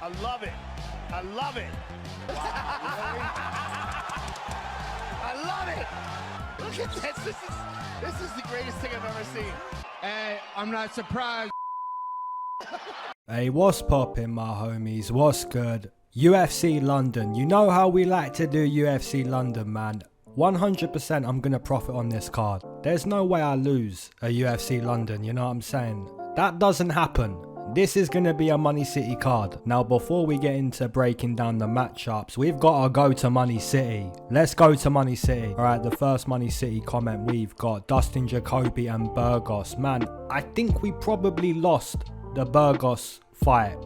I love it. I love it. I love it. Look at this. This is the greatest thing I've ever seen. Hey, I'm not surprised. Hey, what's poppin', my homies? What's good? UFC London. You know how we like to do UFC London, man. 100% I'm gonna profit on this card. There's no way I lose a UFC London, you know what I'm saying? That doesn't happen. This is gonna be a Money City card. Now, before we get into breaking down the matchups, we've gotta go to Money City. Let's go to Money City. Alright, the first Money City comment we've got Dustin Jacoby and Burgos. Man, I think we probably lost the Burgos fight,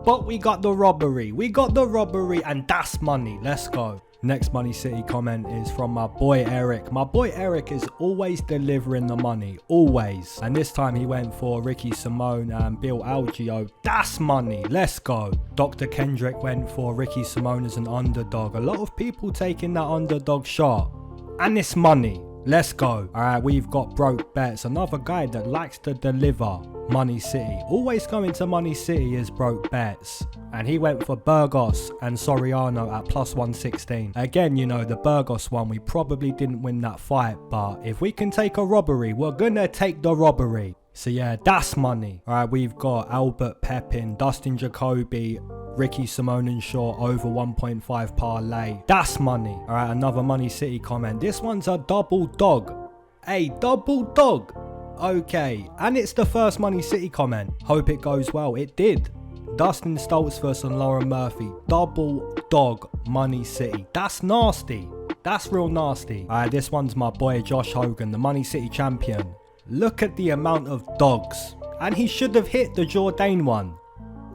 but we got the robbery. We got the robbery, and that's money. Let's go. Next Money City comment is from my boy Eric. My boy Eric is always delivering the money, always. And this time he went for Ricky Simone and Bill Algeo. That's money. Let's go. Dr. Kendrick went for Ricky Simone as an underdog. A lot of people taking that underdog shot, and it's money. Let's go. Alright, we've got Broke Bets, another guy that likes to deliver. Money City. Always going to Money City is Broke Bets. And he went for Burgos and Soriano at plus 116. Again, you know, the Burgos one, we probably didn't win that fight, but if we can take a robbery, we're gonna take the robbery. So yeah, that's money. Alright, we've got Albert Pepin, Dustin Jacoby, Ricky Simone and Shaw over 1.5 parlay. That's money. Alright, another Money City comment. This one's a double dog. Hey, double dog. Okay, and it's the first Money City comment. Hope it goes well. It did. Dustin Stoltzfus and Lauren Murphy. Double dog Money City. That's nasty. That's real nasty. Alright, this one's my boy Josh Hogan, the Money City champion. Look at the amount of dogs. And he should have hit the Jourdain one.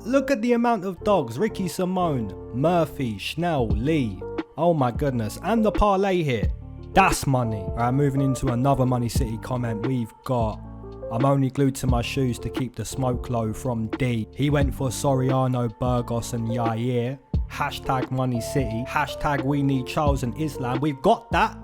Look at the amount of dogs. Ricky Simone, Murphy, Schnell, Lee. Oh my goodness. And the parlay hit. That's money. Alright, moving into another Money City comment. We've got I'm only glued to my shoes to keep the smoke low from D. He went for Soriano, Burgos and Yair. Hashtag Money City. Hashtag we need Charles and Islam. We've got that.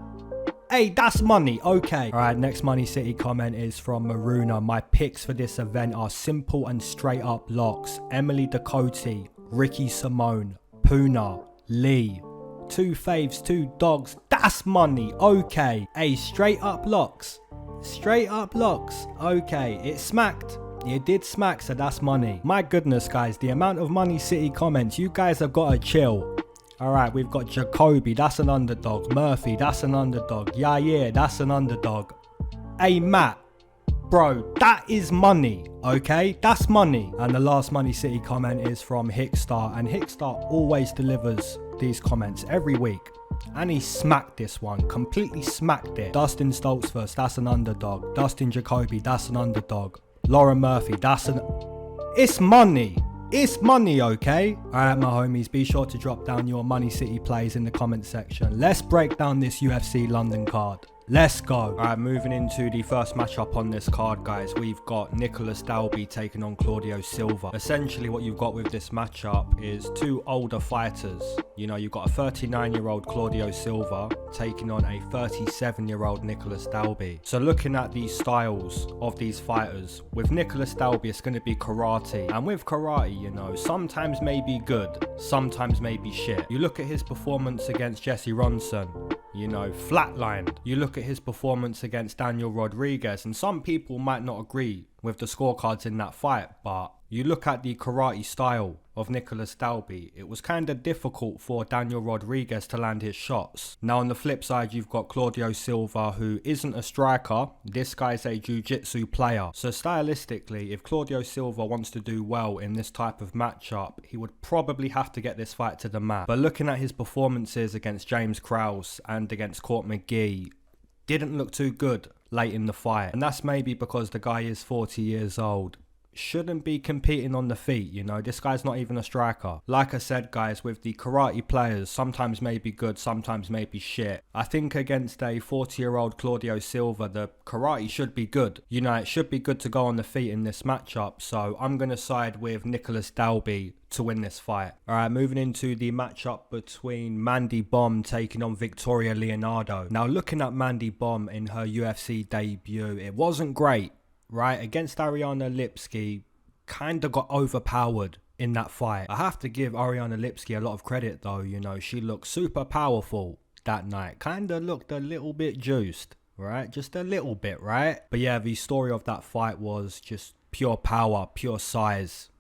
Hey, that's money. Okay. Alright, next Money City comment is from Maruna. My picks for this event are simple and straight up locks. Emily Ducote, Ricky Simone, Puna, Lee. 2 faves, 2 dogs. That's money. Okay. Hey, straight up locks. Straight up locks. Okay. It smacked. It did smack, so that's money. My goodness, guys. The amount of Money City comments. You guys have got to chill. Alright, we've got Jacoby. That's an underdog. Murphy. That's an underdog. Yeah. That's an underdog. Hey, Matt. Bro, that is money, okay? That's money. And the last Money City comment is from Hickstar. And Hickstar always delivers these comments every week. And he smacked this one. Completely smacked it. Dustin Stoltzfus, that's an underdog. Dustin Jacoby, that's an underdog. Lauren Murphy, that's an... It's money. It's money, okay? Alright, my homies, be sure to drop down your Money City plays in the comment section. Let's break down this UFC London card. Let's go. Alright, moving into the first matchup on this card, guys. We've got Nicolas Dalby taking on Claudio Silva. Essentially, what you've got with this matchup is 2 older fighters. You know, you've got a 39-year-old Claudio Silva taking on a 37-year-old Nicolas Dalby. So looking at the styles of these fighters, with Nicolas Dalby, it's going to be karate. And with karate, you know, sometimes may be good, sometimes may be shit. You look at his performance against Jesse Ronson, you know, flatlined. You look at his performance against Daniel Rodriguez, and some people might not agree with the scorecards in that fight, but you look at the karate style of Nicolas Dalby, it was kind of difficult for Daniel Rodriguez to land his shots. Now on the flip side, you've got Claudio Silva, who isn't a striker. This guy's a jiu-jitsu player. So stylistically, if Claudio Silva wants to do well in this type of matchup, he would probably have to get this fight to the mat. But looking at his performances against James Krause and against Court McGee, didn't look too good late in the fight. And that's maybe because the guy is 40 years old. Shouldn't be competing on the feet, you know. This guy's not even a striker. Like I said, guys, with the karate players, sometimes may be good, sometimes may be shit. I think against a 40-year-old Claudio Silva, the karate should be good. You know, it should be good to go on the feet in this matchup. So I'm going to side with Nicolas Dalby to win this fight. Alright, moving into the matchup between Mandy Bohm taking on Victoria Leonardo. Now, looking at Mandy Bohm in her UFC debut, it wasn't great. Right, against Ariana Lipski, kind of got overpowered in that fight. I have to give Ariane Lipski a lot of credit though, you know, she looked super powerful that night. Kinda looked a little bit juiced, right? Just a little bit, right? But yeah, the story of that fight was just pure power, pure size,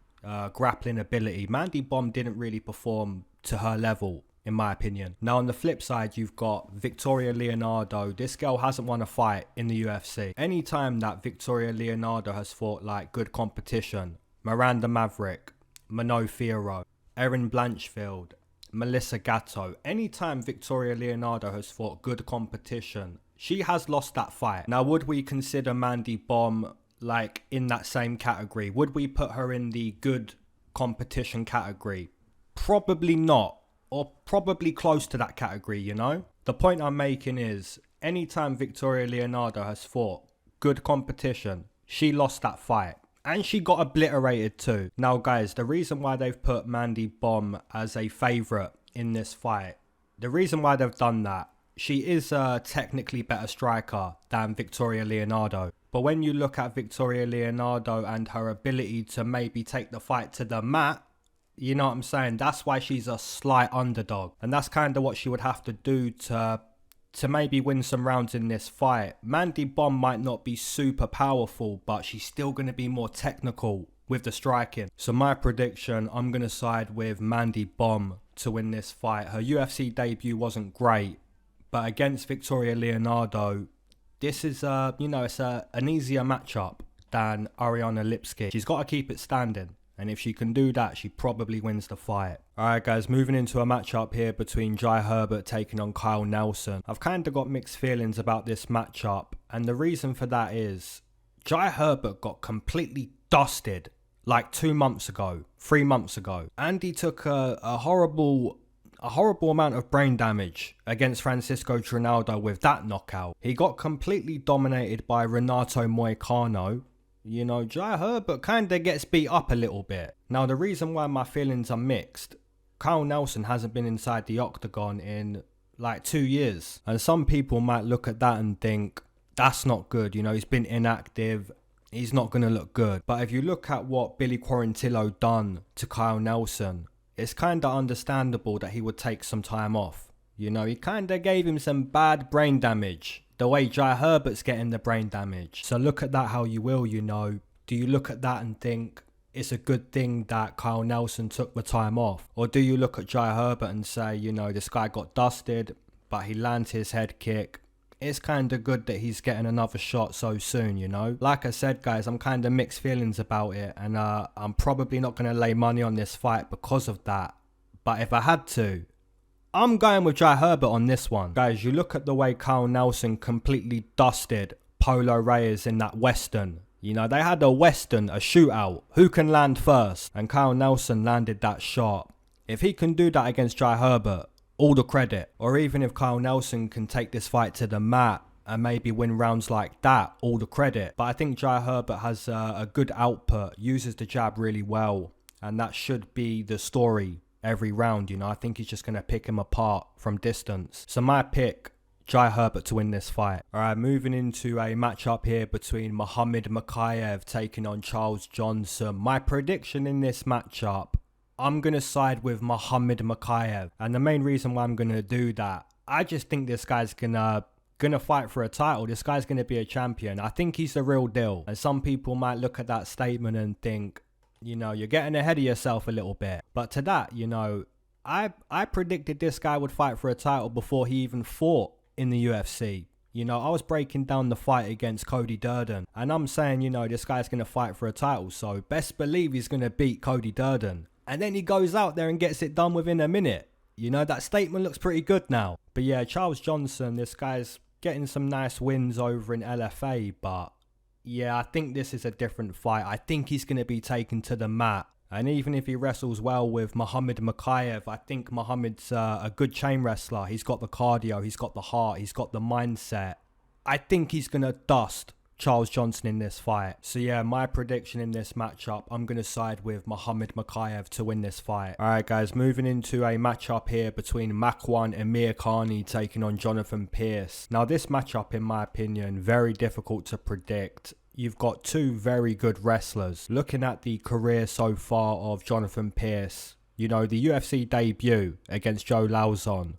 grappling ability. Mandy Bohm didn't really perform to her level, in my opinion. Now on the flip side, you've got Victoria Leonardo. This girl hasn't won a fight in the UFC. Anytime that Victoria Leonardo has fought like good competition, Miranda Maverick, Mano Fiorot, Erin Blanchfield, Melissa Gatto, anytime Victoria Leonardo has fought good competition, she has lost that fight. Now, would we consider Mandy Bohm like in that same category? Would we put her in the good competition category? Probably not, or probably close to that category, you know? The point I'm making is, anytime Victoria Leonardo has fought good competition, she lost that fight. And she got obliterated too. Now guys, the reason why they've put Mandy Bohm as a favourite in this fight, the reason why they've done that, she is a technically better striker than Victoria Leonardo. But when you look at Victoria Leonardo and her ability to maybe take the fight to the mat, you know what I'm saying? That's why she's a slight underdog. And that's kind of what she would have to do to maybe win some rounds in this fight. Mandy Bohm might not be super powerful, but she's still going to be more technical with the striking. So my prediction, I'm going to side with Mandy Bohm to win this fight. Her UFC debut wasn't great, but against Victoria Leonardo, this is you know, it's an easier matchup than Ariane Lipski. She's got to keep it standing. And if she can do that, she probably wins the fight. Alright guys, moving into a matchup here between Jai Herbert taking on Kyle Nelson. I've kind of got mixed feelings about this matchup. And the reason for that is, Jai Herbert got completely dusted like 2 months ago, 3 months ago. And he took a horrible amount of brain damage against Francisco Trinaldo with that knockout. He got completely dominated by Renato Moicano. You know, Jai Herbert kind of gets beat up a little bit. Now, the reason why my feelings are mixed, Kyle Nelson hasn't been inside the octagon in like 2 years. And some people might look at that and think, that's not good. You know, he's been inactive. He's not going to look good. But if you look at what Billy Quarantillo done to Kyle Nelson, it's kind of understandable that he would take some time off. You know, he kind of gave him some bad brain damage, the way Jai Herbert's getting the brain damage. So look at that how you will, you know. Do you look at that and think it's a good thing that Kyle Nelson took the time off? Or do you look at Jai Herbert and say, you know, this guy got dusted, but he lands his head kick. It's kind of good that he's getting another shot so soon, you know. Like I said, guys, I'm kind of mixed feelings about it. And I'm probably not going to lay money on this fight because of that. But if I had to, I'm going with Jai Herbert on this one. Guys, you look at the way Kyle Nelson completely dusted Polo Reyes in that Western. You know, they had a Western, a shootout. Who can land first? And Kyle Nelson landed that shot. If he can do that against Jai Herbert, all the credit. Or even if Kyle Nelson can take this fight to the mat and maybe win rounds like that, all the credit. But I think Jai Herbert has a good output, uses the jab really well. And that should be the story every round, you know. I think he's just going to pick him apart from distance. So my pick, Jai Herbert to win this fight. Alright, moving into a matchup here between Muhammad Mokaev taking on Charles Johnson. My prediction in this matchup, I'm going to side with Muhammad Mokaev. And the main reason why I'm going to do that, I just think this guy's gonna fight for a title. This guy's going to be a champion. I think he's the real deal. And some people might look at that statement and think, you know, you're getting ahead of yourself a little bit. But to that, you know, I predicted this guy would fight for a title before he even fought in the UFC. You know, I was breaking down the fight against Cody Durden. And I'm saying, you know, this guy's going to fight for a title. So best believe he's going to beat Cody Durden. And then he goes out there and gets it done within a minute. You know, that statement looks pretty good now. But yeah, Charles Johnson, this guy's getting some nice wins over in LFA, but yeah, I think this is a different fight. I think he's going to be taken to the mat. And even if he wrestles well with Muhammad Mokaev, I think Muhammad's a good chain wrestler. He's got the cardio, he's got the heart, he's got the mindset. I think he's going to dust Charles Johnson in this fight. So yeah, my prediction in this matchup, I'm going to side with Muhammad Mokaev to win this fight. Alright guys, moving into a matchup here between Makwan and Amirkhani taking on Jonathan Pearce. Now this matchup, in my opinion, very difficult to predict. you've got two very good wrestlers. Looking at the career so far of Jonathan Pearce, you know, the UFC debut against Joe Lauzon,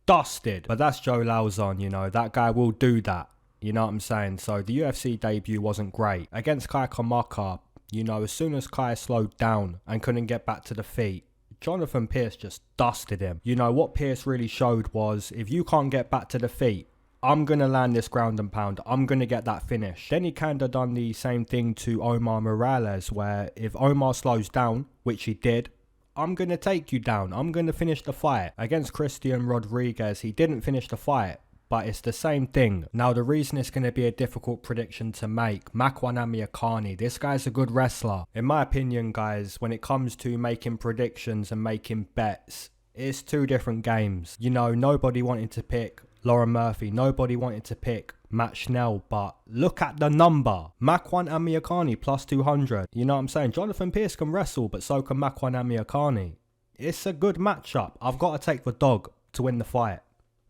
dusted. But that's Joe Lauzon, you know, that guy will do that. You know what I'm saying? So the UFC debut wasn't great. Against Kai Kamaka, you know, as soon as Kai slowed down and couldn't get back to the feet, Jonathan Pearce just dusted him. You know, what Pearce really showed was, if you can't get back to the feet, I'm going to land this ground and pound. I'm going to get that finish. Then he kind of done the same thing to Omar Morales, where if Omar slows down, which he did, I'm going to take you down. I'm going to finish the fight. Against Christian Rodriguez, he didn't finish the fight, but it's the same thing. Now, the reason it's going to be a difficult prediction to make, Makwan Amirkhani, this guy's a good wrestler. In my opinion, guys, when it comes to making predictions and making bets, it's two different games. You know, nobody wanted to pick Lauren Murphy, nobody wanted to pick Matt Schnell, but look at the number. Makwan Amirkhani plus 200. You know what I'm saying? Jonathan Pearce can wrestle, but so can Makwan Amirkhani. It's a good matchup. I've got to take the dog to win the fight.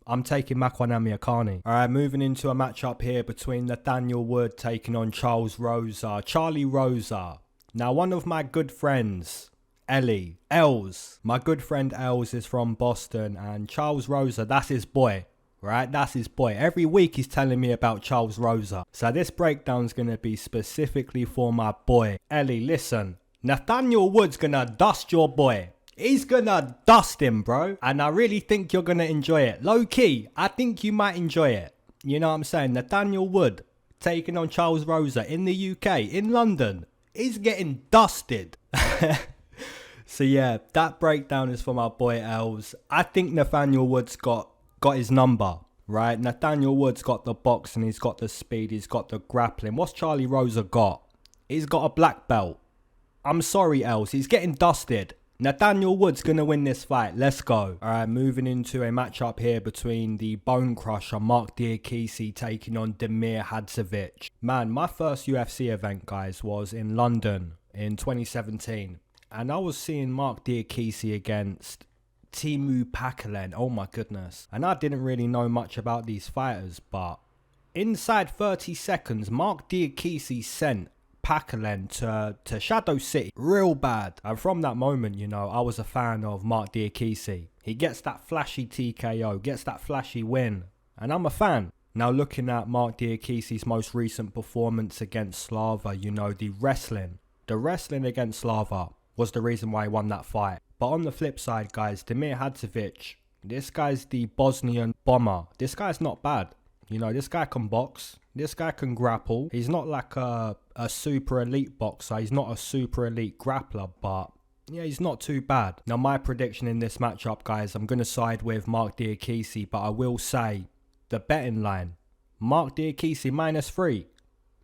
I'm taking Makwan Amirkhani. Alright, moving into a matchup here between Nathaniel Wood taking on Charlie Rosa. Now, one of my good friends, Els, my good friend Els is from Boston, and Charles Rosa, that's his boy. Right, that's his boy. Every week he's telling me about Charles Rosa. So this breakdown's going to be specifically for my boy. Ellie, listen. Nathaniel Wood's going to dust your boy. He's going to dust him, bro. And I really think you're going to enjoy it. Low key, I think you might enjoy it. You know what I'm saying? Nathaniel Wood taking on Charles Rosa in the UK, in London. He's getting dusted. So yeah, that breakdown is for my boy Els. I think Nathaniel Wood's got his number, right? Nathaniel Wood's got the boxing, he's got the speed, he's got the grappling. What's Charlie Rosa got? He's got a black belt. I'm sorry, Els, he's getting dusted. Nathaniel Wood's gonna win this fight. Let's go. Alright, moving into a matchup here between the Bone Crusher Marc Diakiese taking on Damir Hadzovic. Man, my first UFC event, guys, was in London in 2017, and I was seeing Marc Diakiese against Teemu Packalén, oh my goodness. And I didn't really know much about these fighters, but inside 30 seconds, Marc Diakiese sent Packalén to Shadow City real bad. And from that moment, you know, I was a fan of Marc Diakiese. He gets that flashy TKO, gets that flashy win, and I'm a fan. Now, looking at Marc Diakiese's most recent performance against Silva, you know, the wrestling against Silva was the reason why he won that fight. But on the flip side, guys, Damir Hadzovic, this guy's the Bosnian bomber. This guy's not bad. You know, this guy can box. This guy can grapple. He's not like a super elite boxer. He's not a super elite grappler, but yeah, he's not too bad. Now, my prediction in this matchup, guys, I'm going to side with Marc Diakiese, but I will say the betting line, Marc Diakiese -3.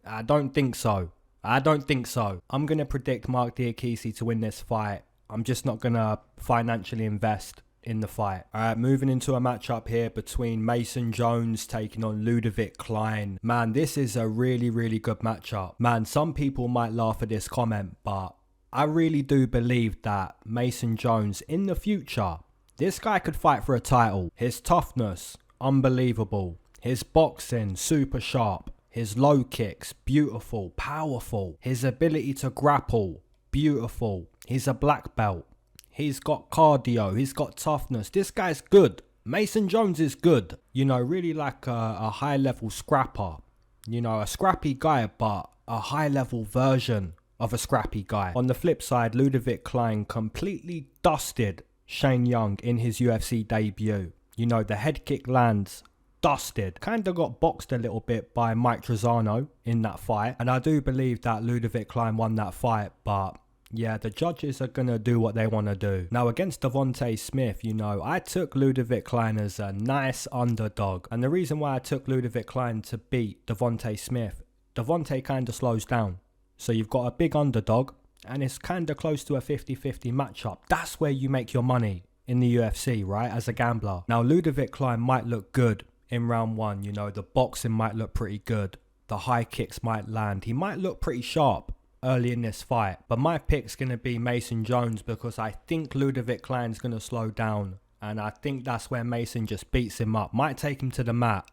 I don't think so. I'm going to predict Marc Diakiese to win this fight. I'm just not going to financially invest in the fight. Alright, moving into a matchup here between Mason Jones taking on Ludovit Klein. Man, this is a really, really good matchup. Man, some people might laugh at this comment, but I really do believe that Mason Jones, in the future, this guy could fight for a title. His toughness, unbelievable. His boxing, super sharp. His low kicks, beautiful, powerful. His ability to grapple, beautiful. He's a black belt. He's got cardio. He's got toughness. This guy's good. Mason Jones is good. You know, really like a high-level scrapper. You know, a scrappy guy, but a high-level version of a scrappy guy. On the flip side, Ludovit Klein completely dusted Shane Young in his UFC debut. You know, the head kick lands dusted. Kind of got boxed a little bit by Mike Trezano in that fight. And I do believe that Ludovit Klein won that fight, but yeah, the judges are going to do what they want to do. Now, against Devontae Smith, you know, I took Ludovit Klein as a nice underdog. And the reason why I took Ludovit Klein to beat Devontae Smith, Devontae kind of slows down. So you've got a big underdog, and it's kind of close to a 50-50 matchup. That's where you make your money in the UFC, right, as a gambler. Now, Ludovit Klein might look good in round one. You know, the boxing might look pretty good. The high kicks might land. He might look pretty sharp early in this fight, but my pick's going to be Mason Jones because I think Ludovit Klein's going to slow down, and I think that's where Mason just beats him up. Might take him to the mat,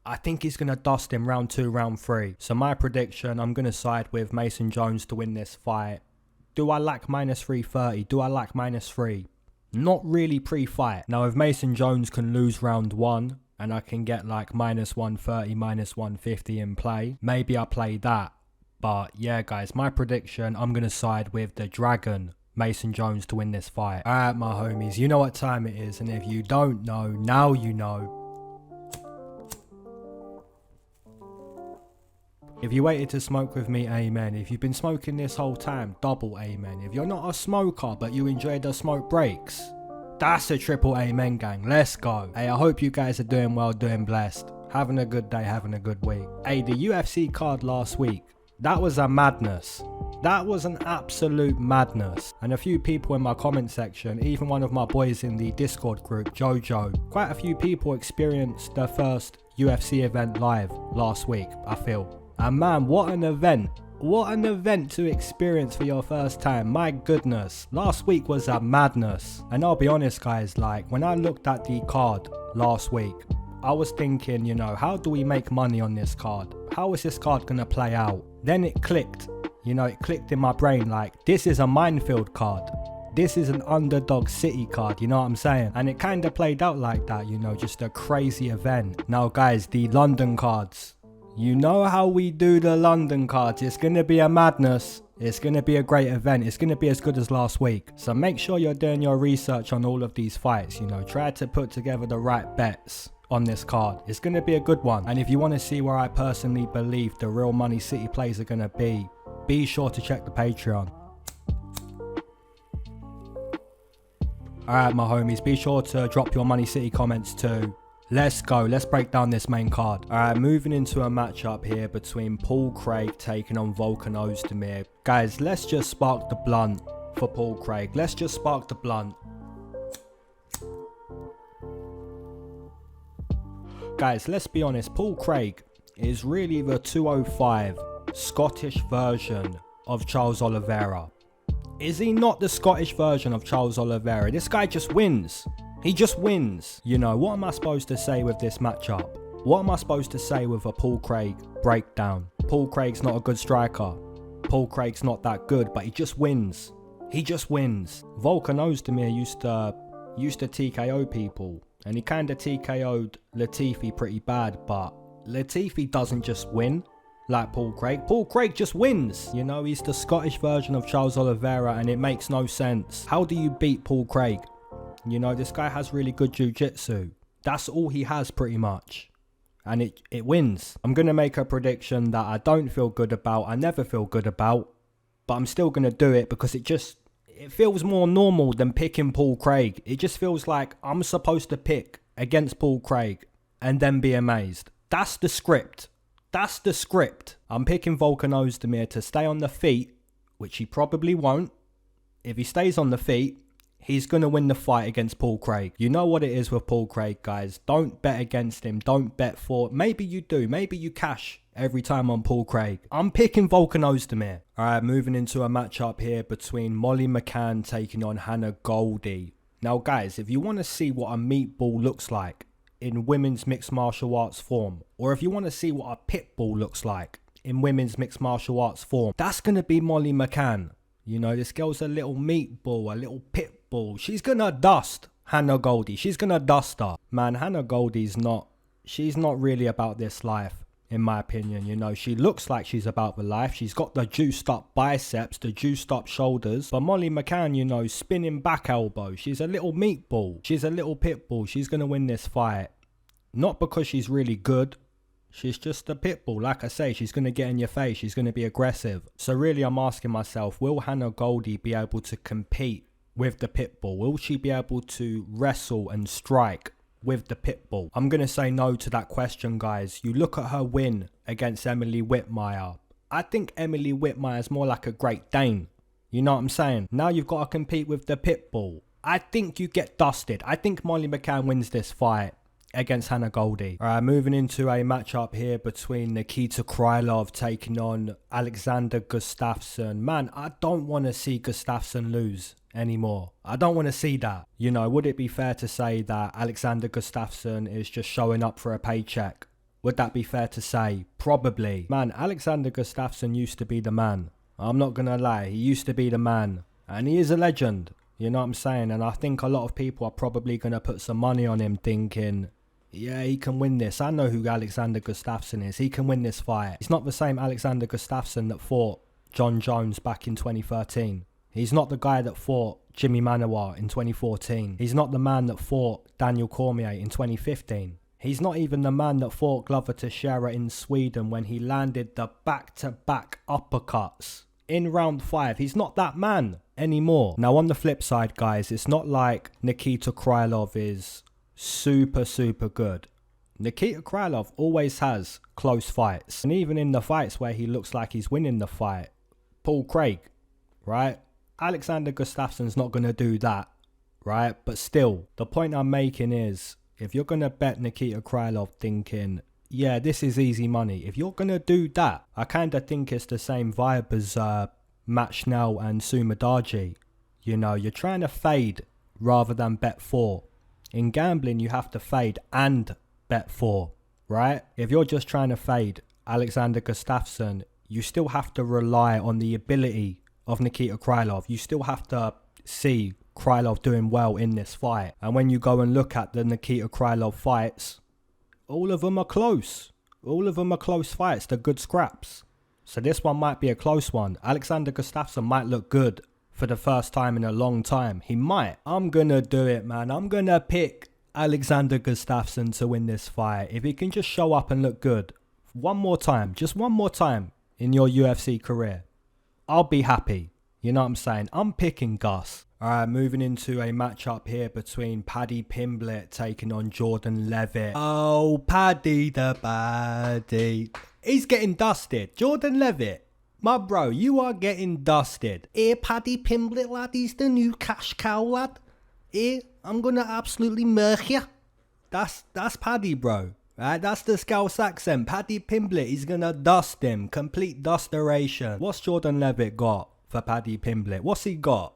I think he's going to dust him round 2, round 3. So my prediction, I'm going to side with Mason Jones to win this fight. Do I like minus 330? Do I like minus 3? Not really pre-fight. Now if Mason Jones can lose round 1 and I can get like minus 130, minus 150 in play, maybe I play that. But yeah guys, my prediction, I'm going to side with the Dragon, Mason Jones, to win this fight. Alright my homies, you know what time it is, and if you don't know, now you know. If you waited to smoke with me, amen. If you've been smoking this whole time, double amen. If you're not a smoker but you enjoy the smoke breaks, that's a triple amen, gang. Let's go. Hey, I hope you guys are doing well, doing blessed, having a good day, having a good week. Hey, the UFC card last week, that was a madness. That was an absolute madness. And a few people in my comment section, even one of my boys in the Discord group, Jojo, quite a few people experienced their first UFC event live last week, I feel. And man, what an event. What an event to experience for your first time. My goodness. Last week was a madness. And I'll be honest guys, like when I looked at the card last week, I was thinking, you know, how do we make money on this card? How is this card going to play out? Then it clicked. You know, it clicked in my brain like, this is a minefield card. This is an underdog city card, you know what I'm saying? And it kind of played out like that, you know, just a crazy event. Now guys, the London cards. You know how we do the London cards. It's going to be a madness. It's going to be a great event. It's going to be as good as last week. So make sure you're doing your research on all of these fights. You know, try to put together the right bets on this card. It's going to be a good one. And if you want to see where I personally believe the real Money City plays are going to be sure to check the Patreon. Alright my homies, be sure to drop your Money City comments too. Let's go, let's break down this main card. Alright, moving into a matchup here between Paul Craig taking on Volkan Oezdemir. Guys, let's just spark the blunt for Paul Craig. Let's just spark the blunt. Guys, let's be honest, Paul Craig is really the 205 Scottish version of Charles Oliveira. Is he not the Scottish version of Charles Oliveira? This guy just wins. He just wins. You know, what am I supposed to say with this matchup? What am I supposed to say with a Paul Craig breakdown? Paul Craig's not a good striker. Paul Craig's not that good, but he just wins. He just wins. Volkan Oezdemir used to TKO people, and he kind of TKO'd Latifi pretty bad, but Latifi doesn't just win like Paul Craig. Paul Craig just wins. You know, he's the Scottish version of Charles Oliveira, and it makes no sense. How do you beat Paul Craig? You know, this guy has really good jiu-jitsu. That's all he has pretty much. And it wins. I'm going to make a prediction that I don't feel good about. I never feel good about. But I'm still going to do it because it feels more normal than picking Paul Craig. It just feels like I'm supposed to pick against Paul Craig and then be amazed. That's the script. That's the script. I'm picking Volkan Oezdemir to stay on the feet, which he probably won't. If he stays on the feet, he's going to win the fight against Paul Craig. You know what it is with Paul Craig, guys. Don't bet against him. Don't bet for... Maybe you do. Maybe you cash every time on Paul Craig. I'm picking Volkan Oezdemir. Alright, moving into a matchup here between Molly Mccann taking on Hannah Goldy. Now, guys, if you want to see what a meatball looks like in women's mixed martial arts form, or if you want to see what a pit bull looks like in women's mixed martial arts form, that's going to be Molly Mccann. You know, this girl's a little meatball, a little pit bull. She's gonna dust Hannah Goldy. She's gonna dust her. Man, Hannah Goldy's she's not really about this life, in my opinion. You know, she looks like she's about the life. She's got the juiced up biceps, the juiced up shoulders. But Molly Mccann, you know, spinning back elbow. She's a little meatball. She's a little pit bull. She's gonna win this fight. Not because she's really good. She's just a pit bull. Like I say, she's going to get in your face. She's going to be aggressive. So really, I'm asking myself, will Hannah Goldy be able to compete with the pit bull? Will she be able to wrestle and strike with the pit bull? I'm going to say no to that question, guys. You look at her win against Emily Whitmire. I think Emily Whitmire is more like a Great Dane. You know what I'm saying? Now you've got to compete with the pit bull. I think you get dusted. I think Molly Mccann wins this fight against Hannah Goldy. Alright, moving into a matchup here between Nikita Krylov taking on Alexander Gustafsson. Man, I don't want to see Gustafsson lose anymore. I don't want to see that. You know, would it be fair to say that Alexander Gustafsson is just showing up for a paycheck Would that be fair to say? Probably. Man, Alexander Gustafsson used to be the man. I'm not gonna lie, he used to be the man. And he is a legend. You know what I'm saying? And I think a lot of people are probably gonna put some money on him thinking, yeah, he can win this. I know who Alexander Gustafsson is. He can win this fight. He's not the same Alexander Gustafsson that fought John Jones back in 2013. He's not the guy that fought Jimmy Manuwa in 2014. He's not the man that fought Daniel Cormier in 2015. He's not even the man that fought Glover Teixeira in Sweden when he landed the back-to-back uppercuts in round 5. He's not that man anymore. Now on the flip side, guys, it's not like Nikita Krylov is super good. Nikita Krylov always has close fights. And even in the fights where he looks like he's winning the fight, Paul Craig, right? Alexander Gustafsson's not going to do that, right? But still, the point I'm making is, if you're going to bet Nikita Krylov thinking, yeah, this is easy money, if you're going to do that, I kind of think it's the same vibe as Matt Schnell and Sumadaji. You know, you're trying to fade rather than bet for. In gambling, you have to fade and bet for, right? If you're just trying to fade Alexander Gustafsson, you still have to rely on the ability of Nikita Krylov. You still have to see Krylov doing well in this fight. And when you go and look at the Nikita Krylov fights, all of them are close. All of them are close fights. They're good scraps. So this one might be a close one. Alexander Gustafsson might look good for the first time in a long time. He might. I'm gonna do it, man. I'm gonna pick Alexander Gustafsson to win this fight. If he can just show up and look good one more time, just one more time in your UFC career, I'll be happy. You know what I'm saying? I'm picking Gus. Alright, moving into a matchup here between Paddy Pimblett taking on Jordan Leavitt. Oh, Paddy the baddie. He's getting dusted. Jordan Leavitt, my bro, you are getting dusted. Here, Paddy Pimblett, lad, he's the new cash cow, lad. Here, I'm gonna absolutely murk you. That's Paddy, bro. Right, that's the Scouse accent. Paddy Pimblett, he's gonna dust him. Complete dusteration. What's Jordan Leavitt got for Paddy Pimblett? What's he got?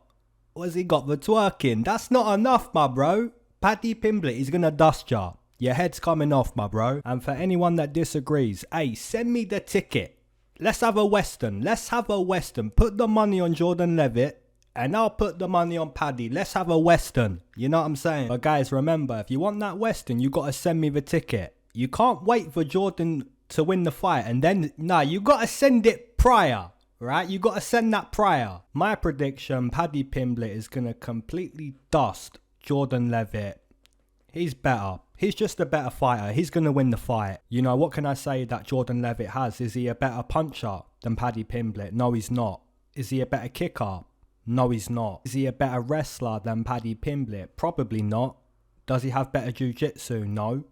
What's he got? The twerking. That's not enough, my bro. Paddy Pimblett, he's gonna dust ya. Your head's coming off, my bro. And for anyone that disagrees, hey, send me the ticket. Let's have a Western. Let's have a Western. Put the money on Jordan Leavitt, and I'll put the money on Paddy. Let's have a Western. You know what I'm saying? But guys, remember, if you want that Western, you gotta send me the ticket. You can't wait for Jordan to win the fight and then, nah, you gotta send it prior. Right, you got to send that prior. My prediction, Paddy Pimblett is going to completely dust Jordan Leavitt. He's better. He's just a better fighter. He's going to win the fight. You know, what can I say that Jordan Leavitt has? Is he a better puncher than Paddy Pimblett? No, he's not. Is he a better kicker? No, he's not. Is he a better wrestler than Paddy Pimblett? Probably not. Does he have better jiu-jitsu? No.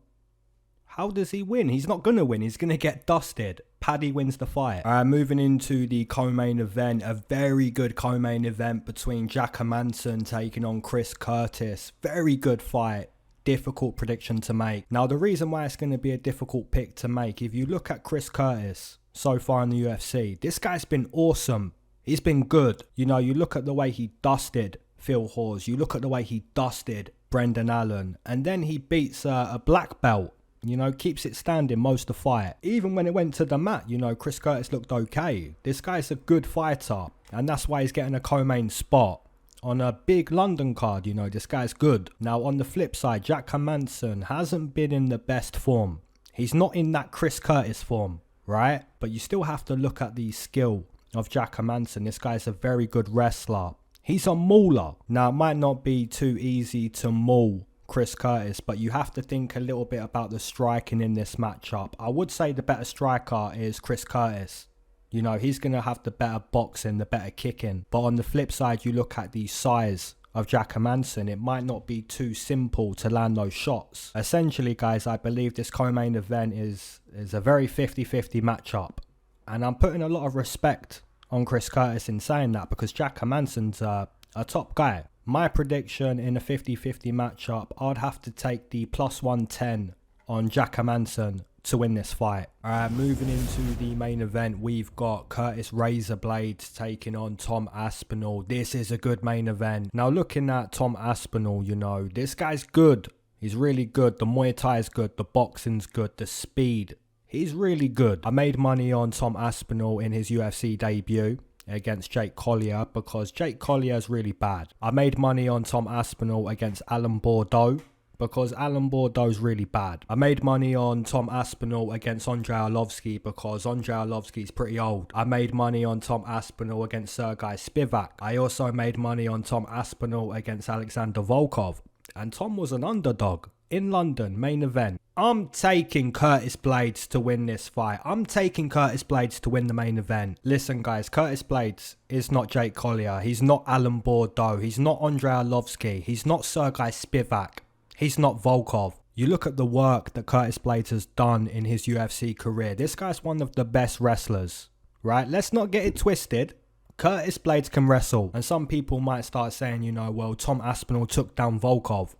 How does he win? He's not going to win. He's going to get dusted. Paddy wins the fight. Moving into the co-main event. A very good co-main event between Jack Hermansson taking on Chris Curtis. Very good fight. Difficult prediction to make. Now, the reason why it's going to be a difficult pick to make, if you look at Chris Curtis so far in the UFC, this guy's been awesome. He's been good. You know, you look at the way he dusted Phil Hawes. You look at the way he dusted Brendan Allen. And then he beats a black belt. You know, keeps it standing most of the fight. Even when it went to the mat, you know, Chris Curtis looked okay. This guy's a good fighter. And that's why he's getting a co-main spot on a big London card. You know, this guy's good. Now, on the flip side, Jack Hermansson hasn't been in the best form. He's not in that Chris Curtis form, right? But you still have to look at the skill of Jack Hermansson. This guy's a very good wrestler. He's a mauler. Now, it might not be too easy to maul Chris Curtis, but you have to think a little bit about the striking in this matchup. I would say the better striker is Chris Curtis. You know, he's going to have the better boxing, the better kicking. But on the flip side, you look at the size of Jack Hermansson, it might not be too simple to land those shots. Essentially, guys, I believe this co-main event is a very 50-50 matchup. And I'm putting a lot of respect on Chris Curtis in saying that, because Jack Hermansson's a top guy. My prediction in a 50-50 matchup, I'd have to take the plus 110 on Jack Hermansson to win this fight. Moving into the main event, we've got Curtis Razor Blaydes taking on Tom Aspinall. This is a good main event. Now, looking at Tom Aspinall, you know, this guy's good. He's really good. The Muay Thai is good. The boxing's good. The speed He's really good. I made money on Tom Aspinall in his UFC debut against Jake Collier because Jake Collier is really bad. I made money on Tom Aspinall against Alan Bordeaux because Alan Bordeaux's really bad. I made money on Tom Aspinall against Andrei Arlovski because Andrei Arlovski's pretty old. I made money on Tom Aspinall against Sergei Spivak. I also made money on Tom Aspinall against Alexander Volkov. And Tom was an underdog in London, main event. I'm taking Curtis Blaydes to win this fight. I'm taking Curtis Blaydes to win the main event. Listen guys, Curtis Blaydes is not Jake Collier. He's not Alan Bordeaux. He's not Andrei Arlovski. He's not Sergei Spivak. He's not Volkov. You look at the work that Curtis Blaydes has done in his UFC career. This guy's one of the best wrestlers, right? Let's not get it twisted. Curtis Blaydes can wrestle. And some people might start saying, you know, well, Tom Aspinall took down Volkov.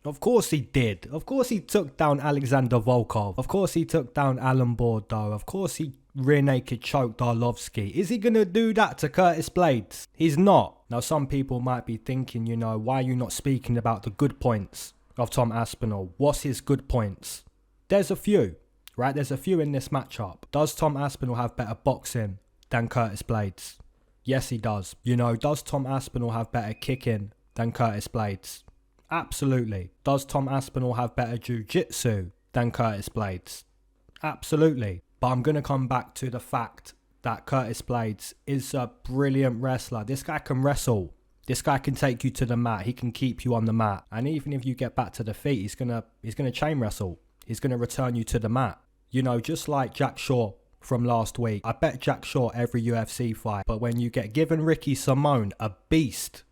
Of course he did. Of course he took down Alexander Volkov. Of course he took down Alan Bordeaux. Of course he rear naked choked Arlovski. Is he going to do that to Curtis Blaydes? He's not. Now some people might be thinking, you know, why are you not speaking about the good points of Tom Aspinall? What's his good points? There's a few, right? There's a few in this matchup. Does Tom Aspinall have better boxing than Curtis Blaydes? Yes, he does. You know, does Tom Aspinall have better kicking than Curtis Blaydes? Absolutely. Does Tom Aspinall have better jiu-jitsu than Curtis Blaydes? Absolutely. But I'm going to come back to the fact that Curtis Blaydes is a brilliant wrestler. This guy can wrestle. This guy can take you to the mat. He can keep you on the mat. And even if you get back to the feet, he's gonna chain wrestle. He's going to return you to the mat. You know, just like Jack Shaw from last week. I bet Jack Shaw every UFC fight. But when you get given Ricky Simone, a beast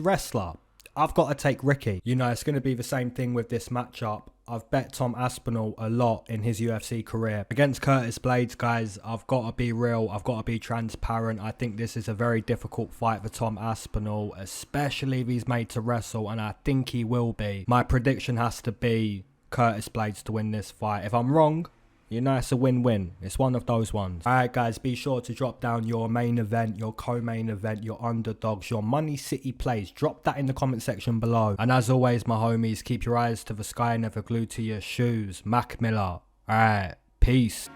wrestler, I've got to take Ricky. You know, it's going to be the same thing with this matchup. I've bet Tom Aspinall a lot in his UFC career. Against Curtis Blaydes, guys, I've got to be real. I've got to be transparent. I think this is a very difficult fight for Tom Aspinall, especially if he's made to wrestle, and I think he will be. My prediction has to be Curtis Blaydes to win this fight. If I'm wrong, you know, it's a win-win. It's one of those ones. Alright guys, be sure to drop down your main event, your co-main event, your underdogs, your Money City plays. Drop that in the comment section below. And as always, my homies, keep your eyes to the sky, never glued to your shoes. Mac Miller. Alright, peace.